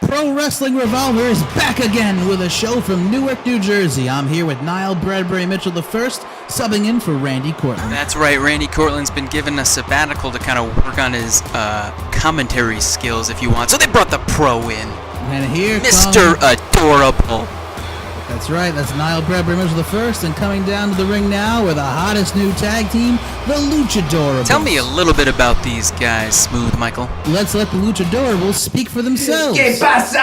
Pro Wrestling Revolver is back again with a show from Newark, New Jersey. I'm here with Niall Bradbury Mitchell I, subbing in for Randy Cortland. That's right, Randy Cortland's been given a sabbatical to kind of work on his commentary skills, if you want. So they brought the pro in. And here Mr. Adorable. That's right, that's Niall Bradbury Mitchell I, and coming down to the ring now with the hottest new tag team, the Luchadorables. Tell me a little bit about these guys, Smooth Michael. Let's let the Luchadorables speak for themselves. ¿Qué pasa?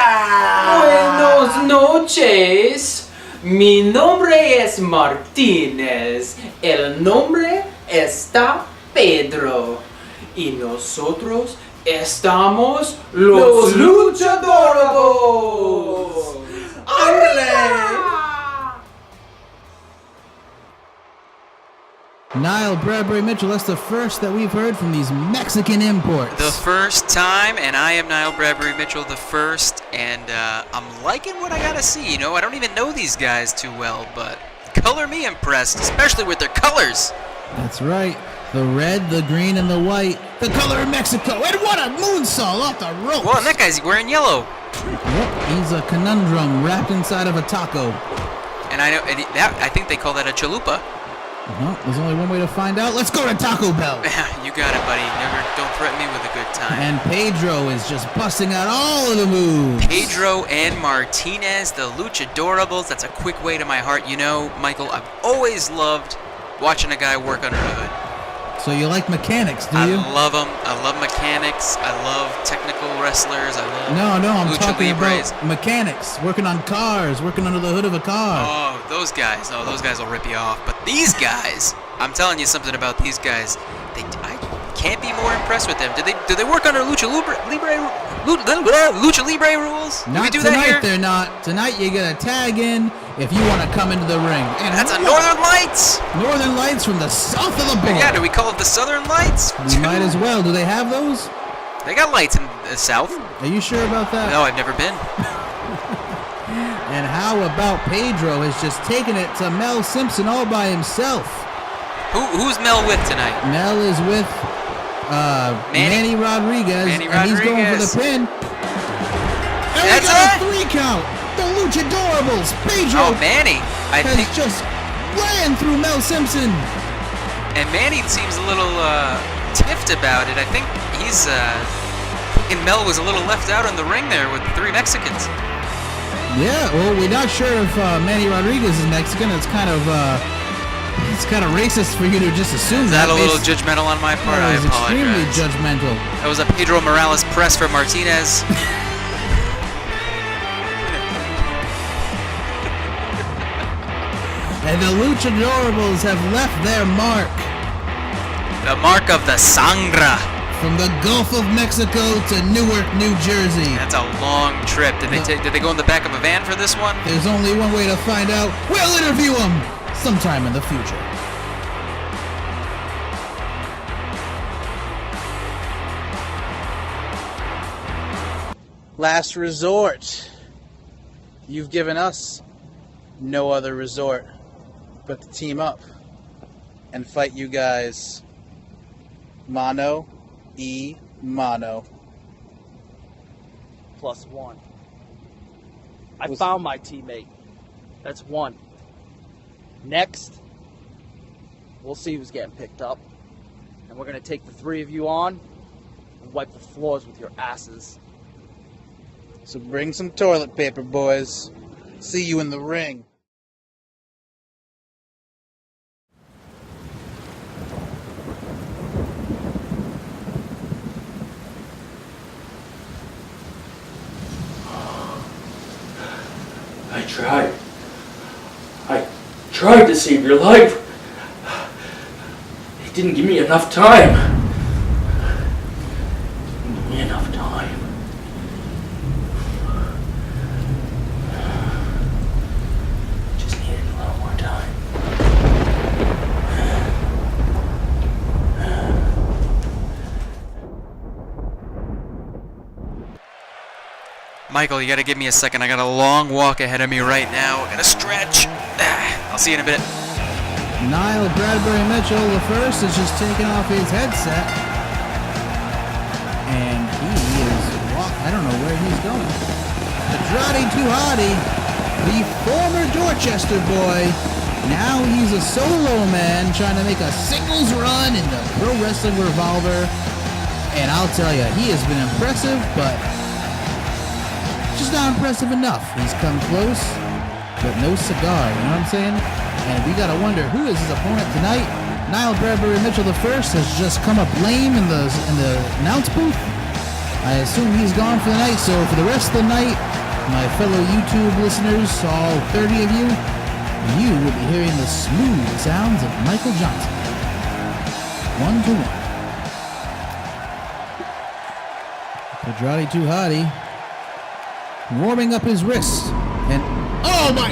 Buenas noches. Mi nombre es Martínez. El nombre está Pedro. Y nosotros estamos los Luchadorables. ¡Ándale! Niall Bradbury Mitchell, that's the first that we've heard from these Mexican imports. The first time, and I am Niall Bradbury Mitchell the first, and I'm liking what I gotta see. You know, I don't even know these guys too well, but color me impressed, especially with their colors. That's right. The red, the green, and the white. The color of Mexico. And what a moonsault off the ropes. Well, and that guy's wearing yellow. Yep, he's a conundrum wrapped inside of a taco. And I know, I think they call that a chalupa. Well, there's only one way to find out. Let's go to Taco Bell. You got it, buddy. Don't threaten me with a good time. And Pedro is just busting out all of the moves. Pedro and Martinez, the Luchadorables. That's a quick way to my heart. You know, Michael, I've always loved watching a guy work under the hood. So you like mechanics, do you? I love them. I love mechanics. I love technical wrestlers. I love No, I'm Lucha talking Libres. about mechanics, working on cars, working under the hood of a car. Oh, those guys. Oh, those guys will rip you off. But these guys, I'm telling you something about these guys. I can't be more impressed with them. Do they work under Lucha Libre rules? Do we do tonight, that here? They're not. Tonight you get a tag in if you want to come into the ring. And That's a Northern Lights. Northern Lights from the south of the border. Yeah, do we call it the Southern Lights? We might as well. Do they have those? They got lights in the South. Are you sure about that? No, I've never been. And how about Pedro has just taken it to Mel Simpson all by himself? Who's Mel with tonight? Mel is with Manny Rodriguez, and he's going for the pin. And That's we got it? a 3 count. The Luchadorables. Pedro Manny. I has think just ran through Mel Simpson. And Manny seems a little tiffed about it. I think he's thinking Mel was a little left out in the ring there with the 3 Mexicans. Yeah, well, we're not sure if Manny Rodriguez is Mexican. It's kind of racist for you to just assume Is that a little judgmental on my part? I It's apologize. extremely judgmental. That was a Pedro Morales press for Martinez. And the Luchadorables have left their mark. The mark of the Sangra. From the Gulf of Mexico to Newark, New Jersey. That's a long trip. Did they go in the back of a van for this one? There's only one way to find out. We'll interview them sometime in the future. Last resort. You've given us no other resort but to team up and fight you guys mano y mano. +1. I found my teammate. That's 1. Next, we'll see who's getting picked up. And we're going to take the 3 of you on and wipe the floors with your asses. So bring some toilet paper, boys. See you in the ring. I tried to save your life. It didn't give me enough time. Didn't give me enough time. Just needed a little more time. Michael, you gotta give me a second. I got a long walk ahead of me right now. I gotta stretch. I'll see you in a bit. Niall Bradbury Mitchell the first is just taking off his headset. And he is walking I don't know where he's going. Pedrotti to Hottie, the former Dorchester boy. Now he's a solo man trying to make a singles run in the Pro Wrestling Revolver. And I'll tell you, he has been impressive, but just not impressive enough. He's come close, but no cigar, you know what I'm saying? And we gotta wonder, who is his opponent tonight? Niall Bradbury Mitchell I has just come up lame in the announce booth. I assume he's gone for the night, so for the rest of the night, my fellow YouTube listeners, all 30 of you, you will be hearing the smooth sounds of Michael Johnson. 1-1. Pedrotti to Hottie, warming up his wrist, and oh my,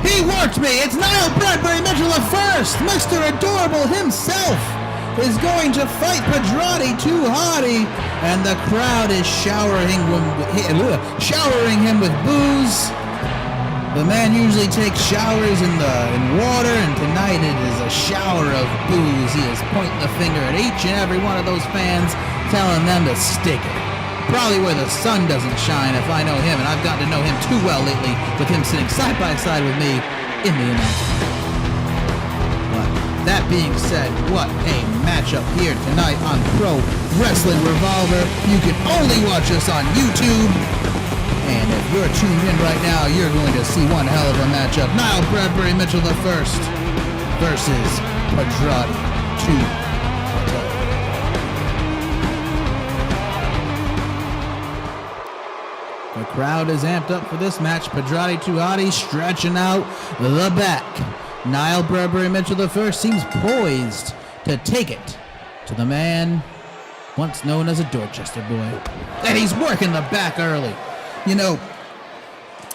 he worked me! It's Niall Bradbury Mitchell I, Mr. Adorable himself, is going to fight Pedrotti to Hottie, and the crowd is showering him with booze. The man usually takes showers in water, and tonight it is a shower of booze. He is pointing the finger at each and every one of those fans, telling them to stick it. Probably where the sun doesn't shine if I know him, and I've gotten to know him too well lately with him sitting side by side with me in the announcement. But that being said, what a matchup here tonight on Pro Wrestling Revolver. You can only watch us on YouTube, and if you're tuned in right now, you're going to see one hell of a matchup. Niall Bradbury Mitchell I versus Pedrotti 2. The crowd is amped up for this match. Pedrotti to Hottie stretching out the back. Niall Bradbury Mitchell I seems poised to take it to the man once known as a Dorchester boy. And he's working the back early. You know,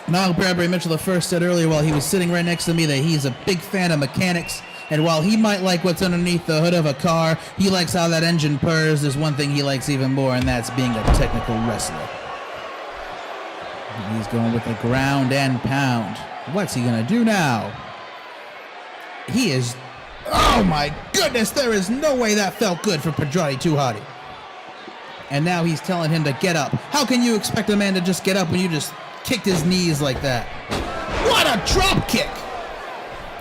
Niall Bradbury Mitchell I said earlier while he was sitting right next to me that he's a big fan of mechanics. And while he might like what's underneath the hood of a car, he likes how that engine purrs. There's one thing he likes even more, and that's being a technical wrestler. He's going with the ground and pound. What's he going to do now? He is... Oh my goodness, there is no way that felt good for Pedrotti to Hottie. And now he's telling him to get up. How can you expect a man to just get up when you just kicked his knees like that? What a drop kick!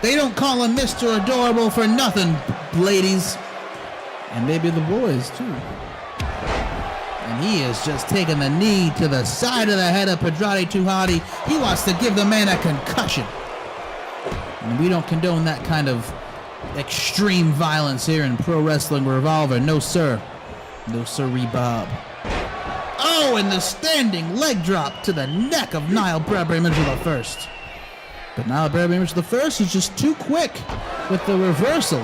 They don't call him Mr. Adorable for nothing, ladies. And maybe the boys, too. And he is just taking the knee to the side of the head of Pedrotti to Hottie. He wants to give the man a concussion. And we don't condone that kind of extreme violence here in Pro Wrestling Revolver. No, sir. No, sirree, Bob. Oh, and the standing leg drop to the neck of Niall Bradbury Mitchell I. But Niall Bradbury Mitchell I is just too quick with the reversal.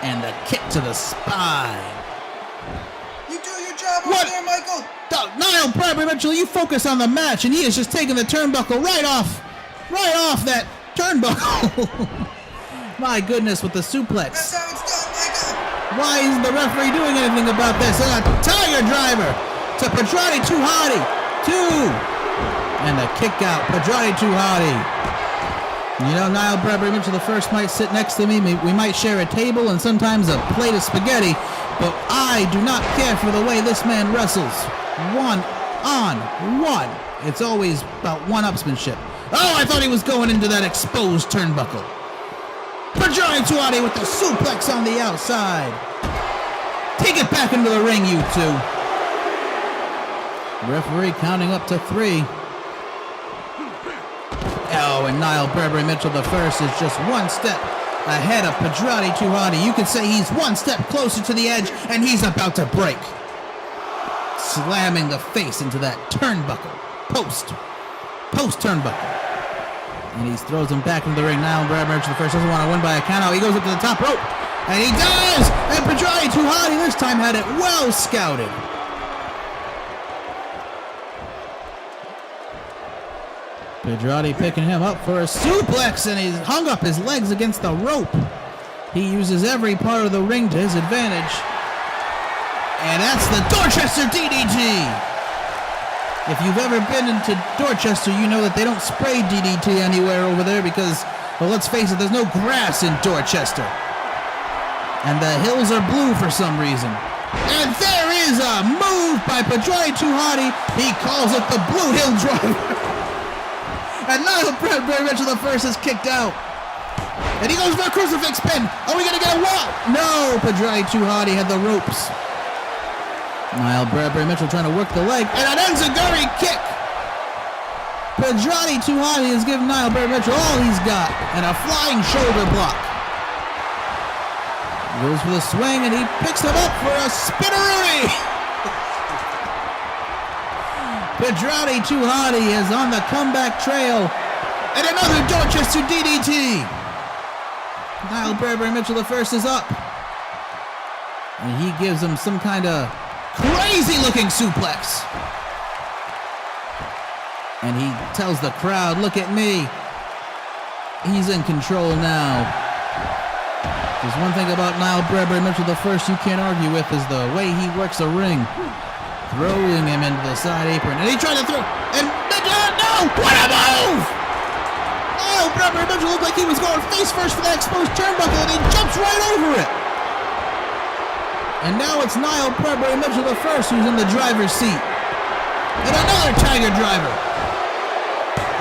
And the kick to the spine. What? There, Michael? Niall Bradbury Mitchell, you focus on the match, and he is just taking the turnbuckle right off that turnbuckle. My goodness, with the suplex. That's how it's done, Michael. Why isn't the referee doing anything about this? And a tiger driver to Pedrotti to Hottie. 2. And the kick out, Pedrotti to Hottie. You know, Niall Bradbury Mitchell I might sit next to me. We might share a table and sometimes a plate of spaghetti. But I do not care for the way this man wrestles. 1-on-1. It's always about one-upsmanship. Oh, I thought he was going into that exposed turnbuckle. Pedrotti to Hottie with the suplex on the outside. Take it back into the ring, you two. Referee counting up to 3. Oh, and Niall Bradbury Mitchell I is just one step ahead of Pedrotti to Hottie. You could say he's one step closer to the edge, and he's about to break. Slamming the face into that turnbuckle. Post turnbuckle. And he throws him back into the ring. Now Bradbury Mitchell I doesn't want to win by a count out. He goes up to the top rope. And he does! And Pedrotti to Hottie this time had it well scouted. Pedrotti picking him up for a suplex, and he's hung up his legs against the rope. He uses every part of the ring to his advantage. And that's the Dorchester DDT. If you've ever been into Dorchester, you know that they don't spray DDT anywhere over there because, well, let's face it, there's no grass in Dorchester. And the hills are blue for some reason. And there is a move by Pedrotti to Hottie. He calls it the Blue Hill Driver. And Niall Bradbury Mitchell the first is kicked out. And he goes for a crucifix pin. Are we going to get a what? No, Pedrotti to Hottie had the ropes. Niall Bradbury Mitchell trying to work the leg. And an enziguri kick. Pedrotti to Hottie has given Niall Bradbury Mitchell all he's got. And a flying shoulder block. Goes for the swing, and he picks him up for a spinneroonie. Pedrotti to Hottie is on the comeback trail. And another Dorchester DDT. Niall Bradbury Mitchell the first is up. And he gives him some kind of crazy-looking suplex. And he tells the crowd, look at me. He's in control now. There's one thing about Niall Bradbury Mitchell the first you can't argue with is the way he works a ring. Throwing him into the side apron. And he tried to throw. And no! What a move! Niall Bradbury Mitchell looked like he was going face first for that exposed turnbuckle, and he jumps right over it. And now it's Niall Bradbury Mitchell the first who's in the driver's seat. And another Tiger Driver.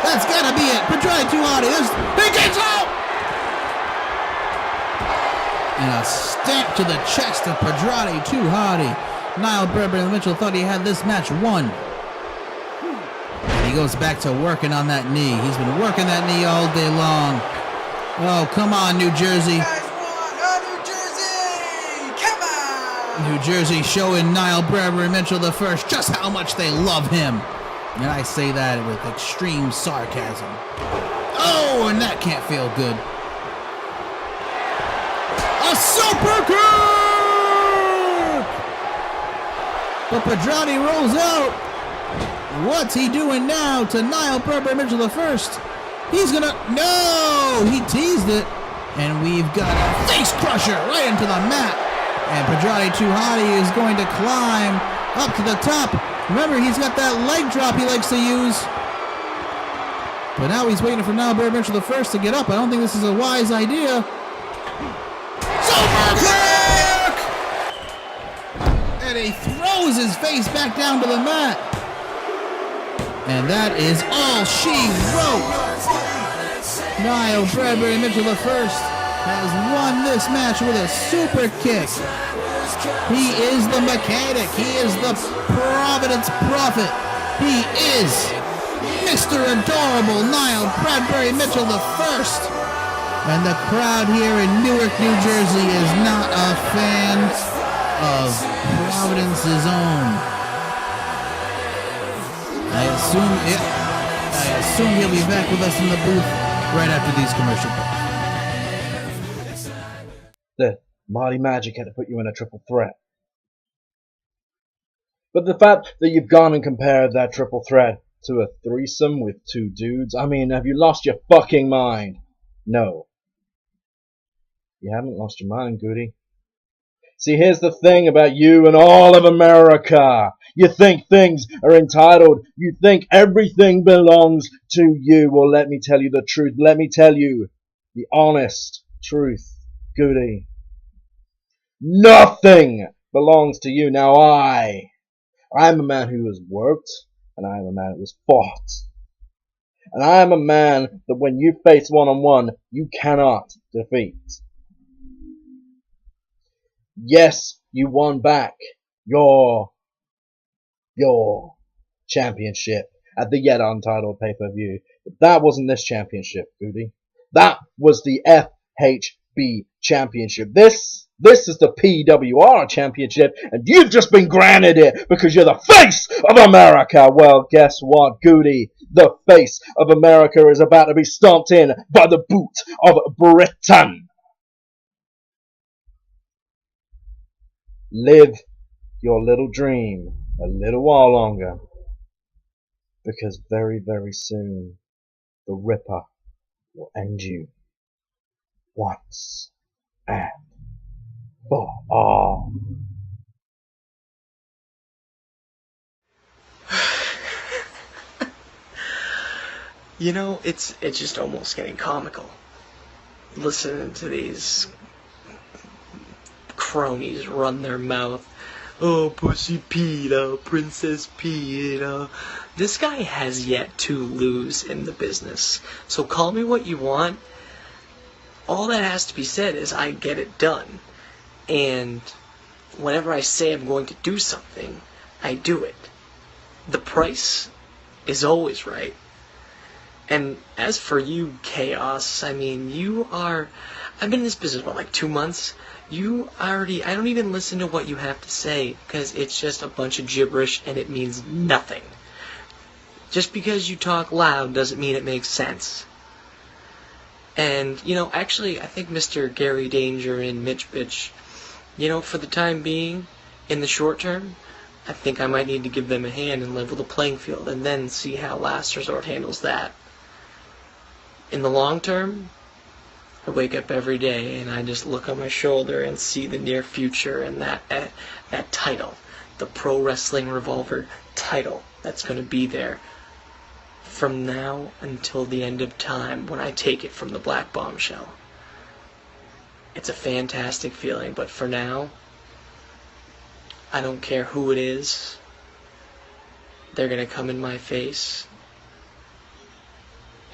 That's gotta be it. Pedrotti to Hottie. He gets out! And a stamp to the chest of Pedrotti to Hottie. Niall Bradbury Mitchell thought he had this match won. And he goes back to working on that knee. He's been working that knee all day long. Oh, come on, New Jersey. You guys want New Jersey? Come on! New Jersey showing Niall Bradbury Mitchell the first just how much they love him. And I say that with extreme sarcasm. Oh, and that can't feel good. A super kick! But Pedrotti rolls out. What's he doing now to Niall Bradbury Mitchell the first? He's gonna, no! He teased it. And we've got a face crusher right into the mat. And Pedrotti to Hottie is going to climb up to the top. Remember, he's got that leg drop he likes to use. But now he's waiting for Niall Bradbury Mitchell the first to get up. I don't think this is a wise idea. Super kick! And he throws his face back down to the mat. And that is all she wrote. Niall Bradbury Mitchell the first has won this match with a super kick. He is the mechanic. He is the Providence Prophet. He is Mr. Adorable Niall Bradbury Mitchell the first. And the crowd here in Newark, New Jersey is not a fan of Providence's own. I assume he'll be back with us in the booth right after these commercial breaks. The Marty Magic had to put you in a triple threat. But the fact that you've gone and compared that triple threat to a threesome with two dudes, I mean, have you lost your fucking mind? No. You haven't lost your mind, Goody. See, here's the thing about you and all of America. You think things are entitled. You think everything belongs to you. Well, let me tell you the truth. Let me tell you the honest truth, Goody. Nothing belongs to you. Now I'm a man who has worked, and I am a man who has fought. And I am a man that when you face one-on-one, you cannot defeat. Yes, you won back your championship at the yet untitled pay-per-view. But that wasn't this championship, Goody. That was the FHB championship. This is the PWR championship, and you've just been granted it because you're the face of America. Well, guess what, Goody? The face of America is about to be stomped in by the boot of Britain. Live your little dream a little while longer, because very, very soon the Ripper will end you once and for all. You know, it's just almost getting comical listening to these cronies run their mouth oh, Pussy Pete, oh, Princess Pete, oh. This guy has yet to lose in the business. So call me what you want. All that has to be said is I get it done. And whenever I say I'm going to do something, I do it. The price is always right. And as for you, Chaos, I mean, I've been in this business, what, like 2 months? I don't even listen to what you have to say, because it's just a bunch of gibberish and it means nothing. Just because you talk loud doesn't mean it makes sense. And, actually, I think Mr. Gary Danger and Mitch Bitch, for the time being, in the short term, I think I might need to give them a hand and level the playing field, and then see how Last Resort handles that. In the long term, I wake up every day and I just look on my shoulder and see the near future and that title, the Pro Wrestling Revolver title that's going to be there from now until the end of time when I take it from the Blaque Bombshell. It's a fantastic feeling, but for now, I don't care who it is. They're going to come in my face,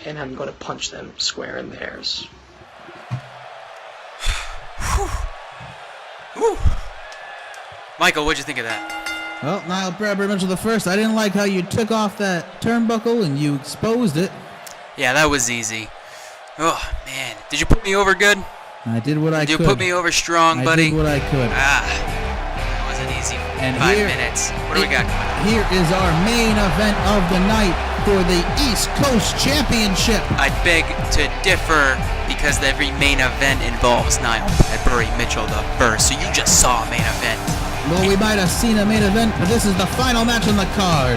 and I'm going to punch them square in theirs. Michael, what'd you think of that? Well, Niall Bradbury Mitchell the first. I didn't like how you took off that turnbuckle and you exposed it. Yeah, that was easy. Oh, man. Did you put me over good? I did what I could. Did you put me over strong, buddy? I did what I could. That wasn't easy. And 5 minutes. What do we got? Here is our main event of the night for the East Coast Championship. I beg to differ because every main event involves Niall Bradbury Mitchell the first. So you just saw a main event. Well, we might have seen a main event, but this is the final match on the card.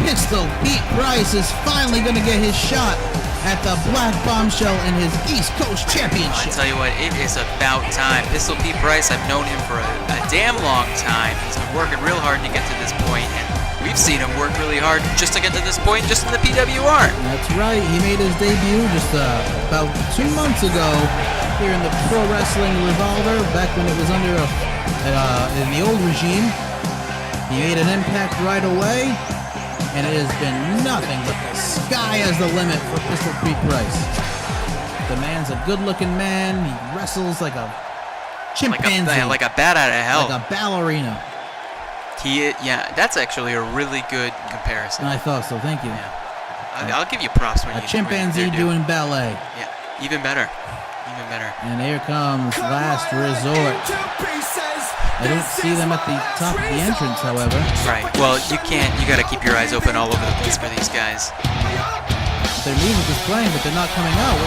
Pistol Pete Price is finally going to get his shot at the Blaque Bombshell in his East Coast Championship. I tell you what, it is about time. Pistol Pete Price, I've known him for a damn long time. He's been working real hard to get to this point, and we've seen him work really hard just to get to this point just in the PWR. That's right. He made his debut just about 2 months ago here in the Pro Wrestling Revolver, back when it was under in the old regime. He made an impact right away, and it has been nothing but the sky as the limit for Pistol Pete Price. The man's a good-looking man. He wrestles like a chimpanzee. Like a bat out of hell. Like a ballerina. Yeah, that's actually a really good comparison. I thought so. Thank you. Yeah. I'll give you props when a chimpanzee doing ballet. Yeah, even better. Even better. And here comes Last Resort. I don't see them at the top of the entrance, however. Right. Well, you can't. You got to keep your eyes open all over the place for these guys. Their music is playing, but they're not coming out.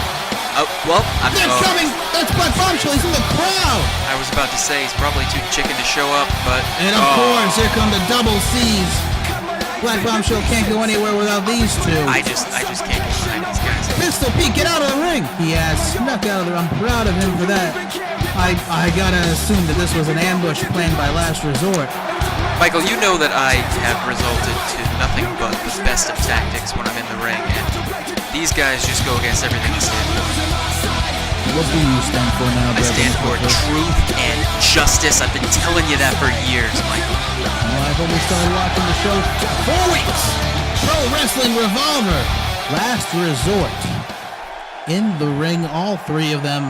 Oh, well, they're coming! That's Blaque Bombshell. He's in the crowd. I was about to say he's probably too chicken to show up, but and of course, here come the double C's. Blaque Bombshell can't go anywhere without these two. I just can't get behind these guys. Pistol Pete, get out of the ring! He has snuck out of there. I'm proud of him for that. I gotta assume that this was an ambush planned by Last Resort. Michael, you know that I have resulted to nothing but the best of tactics when I'm in the ring, and these guys just go against everything I stand for. What do you stand for now, I stand for truth and justice. I've been telling you that for years, Michael. Well, I've only started watching the show 4 weeks. Pro Wrestling Revolver. Last Resort. In the ring, all three of them.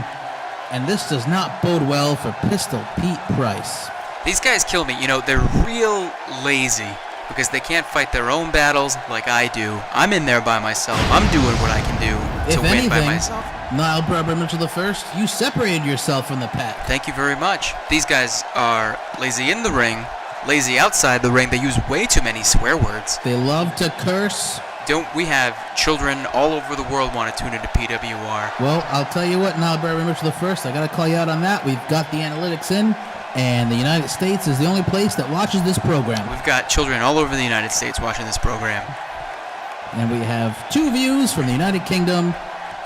And this does not bode well for Pistol Pete Price. These guys kill me. You know, they're real lazy because they can't fight their own battles like I do. I'm in there by myself. I'm doing what I can do to win by myself. Niall Bradbury Mitchell the first, you separated yourself from the pack. Thank you very much. These guys are lazy in the ring, lazy outside the ring. They use way too many swear words. They love to curse. Don't we have children all over the world want to tune into PWR? Well, I'll tell you what, Niall Bradbury Mitchell the first, I got to call you out on that. We've got the analytics in, and the United States is the only place that watches this program. We've got children all over the United States watching this program. And we have 2 views from the United Kingdom.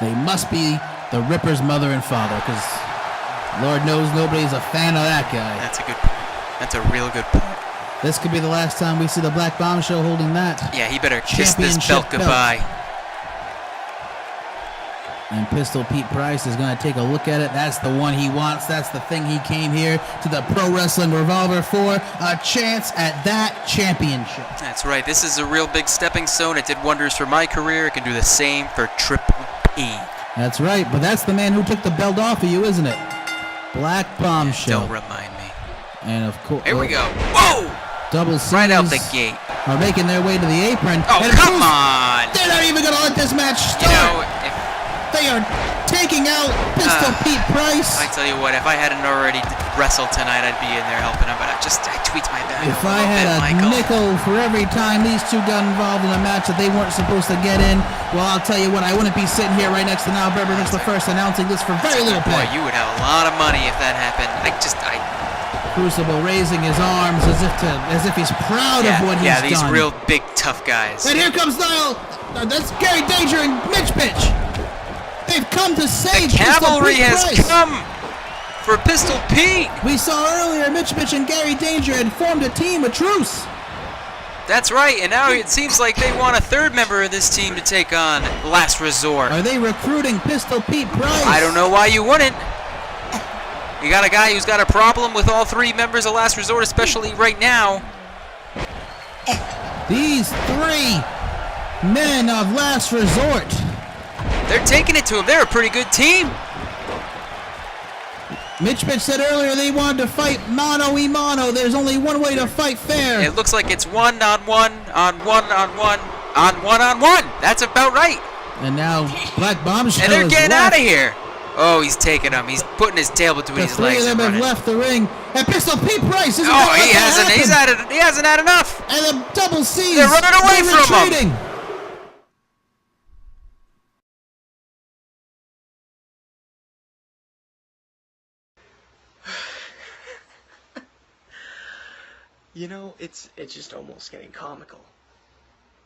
They must be the Ripper's mother and father, because Lord knows nobody's a fan of that guy. That's a good point. That's a real good point. This could be the last time we see the Blaque Bombshell holding that. Yeah, he better kiss this belt goodbye. And Pistol Pete Price is going to take a look at it. That's the one he wants. That's the thing he came here to the Pro Wrestling Revolver for. A chance at that championship. That's right. This is a real big stepping stone. It did wonders for my career. It can do the same for Triple P. That's right. But that's the man who took the belt off of you, isn't it? Blaque Bombshell. Don't remind me. And of course. Here we go. Whoa! Double C's Right out the gate. are making their way to the apron. Oh, And come on! They're not even going to let this match start. You know, if They are taking out Pistol Pete Price. I tell you what, if I hadn't already wrestled tonight, I'd be in there helping him. But I tweaked my back If a I little had bit, a Michael. nickel for every time these two got involved in a match that they weren't supposed to get in, well, I'll tell you what, I wouldn't be sitting here right next to Niall Brebber the first announcing this for very little Boy, pay. you would have a lot of money if that happened. Crucible raising his arms as if he's proud of what he's done. Yeah, these real big tough guys. And here comes Niall. That's Gary Danger and Mitch Bitch. They've come to save The cavalry Pistol Pete has Price. come for Pistol Pete. We saw earlier Mitch Bitch and Gary Danger had formed a team, a truce. That's right, and now it seems like they want a third member of this team to take on Last Resort. Are they recruiting Pistol Pete Price? I don't know why you wouldn't. You got a guy who's got a problem with all three members of Last Resort, especially right now. These three men of Last Resort. They're taking it to him. They're a pretty good team. Mitch Bitch said earlier they wanted to fight mano-y-mano. There's only one way to fight fair. It looks like it's one on one, on one on one, on one on one. That's about right. And now Blaque Bombshell And they're is getting left. out of here. Oh, he's taking him. He's putting his tail between The his three legs of and them have running. left the ring. And Pistol Pete Price isn't Oh, gonna let he that hasn't. happen. He hasn't had enough. And the double C's. They're running away they're from him. retreating. You know, it's just almost getting comical.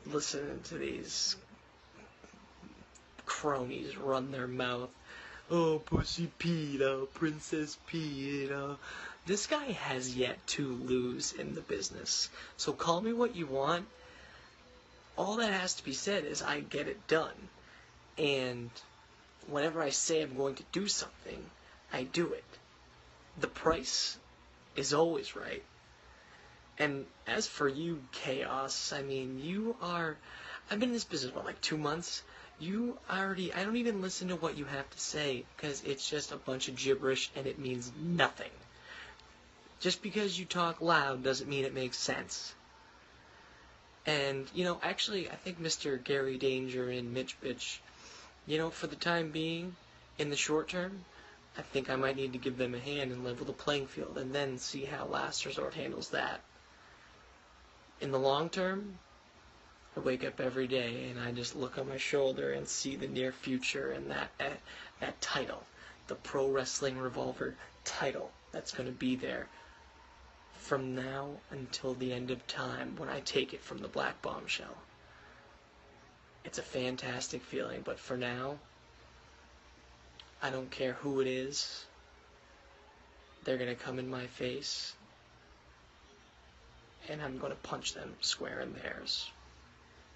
Listening to these cronies run their mouth. Oh, Pussy Pete, Princess Pete, This guy has yet to lose in the business. So call me what you want. All that has to be said is I get it done. And whenever I say I'm going to do something, I do it. The price is always right. And as for you, Chaos, I mean, I've been in this business, like 2 months? I don't even listen to what you have to say, because it's just a bunch of gibberish and it means nothing. Just because you talk loud doesn't mean it makes sense. And, actually, I think Mr. Gary Danger and Mitch Bitch, for the time being, in the short term, I think I might need to give them a hand and level the playing field, and then see how Last Resort handles that. In the long term, I wake up every day and I just look on my shoulder and see the near future and that title, the Pro Wrestling Revolver title that's going to be there from now until the end of time when I take it from the Blaque Bombshell. It's a fantastic feeling, but for now, I don't care who it is. They're going to come in my face, and I'm going to punch them square in theirs.